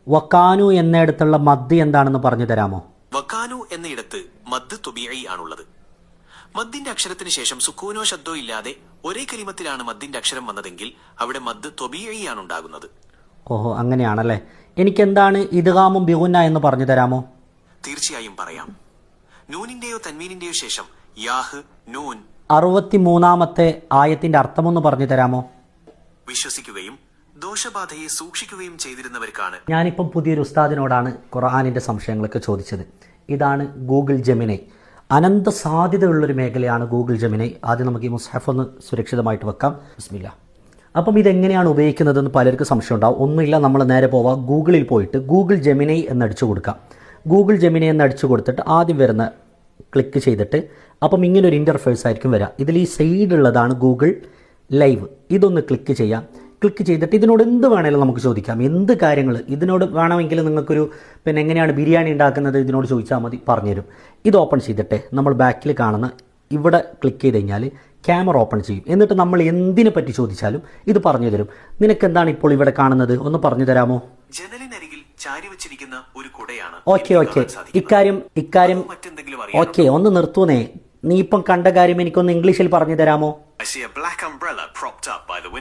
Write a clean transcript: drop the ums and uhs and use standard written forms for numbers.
വക്കാനു എന്നിടത്തുള്ള മദ് എന്താണെന്ന് പറഞ്ഞു തരാമോ? വക്കാനു എന്നയിടത്ത് മദ് തൊബീഇ ആണുള്ളത്. മദ്ദിന്റെ അക്ഷരത്തിന് ശേഷം സുക്കൂനോ ശബ്ദോ ഇല്ലാതെ ഒരേ കലിമത്തിലാണ് മദ്ദിന്റെ അക്ഷരം വന്നതെങ്കിൽ അവിടെ മദ് തൊബീഇ ആണ് ഉണ്ടാകുന്നത്. ഓഹോ, അങ്ങനെയാണല്ലേ. എനിക്കെന്താണ് ഇദ്ഗാമും ബിഗുന്ന എന്ന് പറഞ്ഞു തരാമോ? തീർച്ചയായും പറയാം. നൂനിന്റെയോ തൻവീനിന്റെയോ ശേഷം യാഹ്, നൂൻ 63-ാമത്തെ ആയത്തിന്റെ അർത്ഥമൊന്ന് പറഞ്ഞു തരാമോ? വിശ്വസിക്കുകയും ദോഷബാധയെ സൂക്ഷിക്കുകയും ചെയ്തിരുന്നവർക്കാണ്. ഞാനിപ്പം പുതിയൊരു ഉസ്താദിനോടാണ് ഖുർആനിന്റെ സംശയങ്ങളൊക്കെ ചോദിച്ചത്. ഇതാണ് ഗൂഗിൾ ജെമിനൈ. അനന്ത സാധ്യതയുള്ളൊരു മേഖലയാണ് ഗൂഗിൾ ജെമിനൈ. ആദ്യം നമുക്ക് ഈ മുസ്ഹഫ് ഒന്ന് സുരക്ഷിതമായിട്ട് വെക്കാം. ബിസ്മില്ലാ. അപ്പം ഇതെങ്ങനെയാണ് ഉപയോഗിക്കുന്നതെന്ന് പലർക്കും സംശയം ഉണ്ടാവും. ഒന്നുമില്ല, നമ്മൾ നേരെ പോവാം. ഗൂഗിളിൽ പോയിട്ട് ഗൂഗിൾ ജെമിനൈ എന്നടിച്ചു കൊടുക്കാം. ഗൂഗിൾ ജെമിനൈ എന്നടിച്ചു കൊടുത്തിട്ട് ആദ്യം വരുന്ന ക്ലിക്ക് ചെയ്തിട്ട് അപ്പം ഇങ്ങനൊരു ഇൻ്റർഫേസ് ആയിരിക്കും വരിക. ഇതിൽ ഈ സൈഡുള്ളതാണ് ഗൂഗിൾ ലൈവ്. ഇതൊന്ന് ക്ലിക്ക് ചെയ്യാം. ക്ലിക്ക് ചെയ്തിട്ട് ഇതിനോട് എന്ത് വേണമെങ്കിലും നമുക്ക് ചോദിക്കാം. എന്ത് കാര്യങ്ങൾ ഇതിനോട് വേണമെങ്കിൽ നിങ്ങൾക്കൊരു എങ്ങനെയാണ് ബിരിയാണി ഉണ്ടാക്കുന്നത് ഇതിനോട് ചോദിച്ചാൽ മതി, പറഞ്ഞുതരും. ഇത് ഓപ്പൺ ചെയ്തിട്ട് നമ്മൾ ബാക്കിൽ കാണുന്ന ഇവിടെ ക്ലിക്ക് ചെയ്ത് കഴിഞ്ഞാൽ ക്യാമറ ഓപ്പൺ ചെയ്യും. എന്നിട്ട് നമ്മൾ എന്തിനെ പറ്റി ചോദിച്ചാലും ഇത് പറഞ്ഞു തരും. നിനക്ക് എന്താണ് ഇപ്പോൾ ഇവിടെ കാണുന്നത് ഒന്ന് പറഞ്ഞു തരാമോ? ജനലിനരികിൽ ചാരി വെച്ചിരിക്കുന്ന ഒരു കുടയാണ്. ഓക്കെ ഇക്കാര്യം ഓക്കെ, ഒന്ന് നിർത്തൂന്നേ. നീ ഇപ്പം കണ്ട കാര്യം എനിക്കൊന്ന് ഇംഗ്ലീഷിൽ പറഞ്ഞു തരാമോ? I see a black umbrella propped up by the window.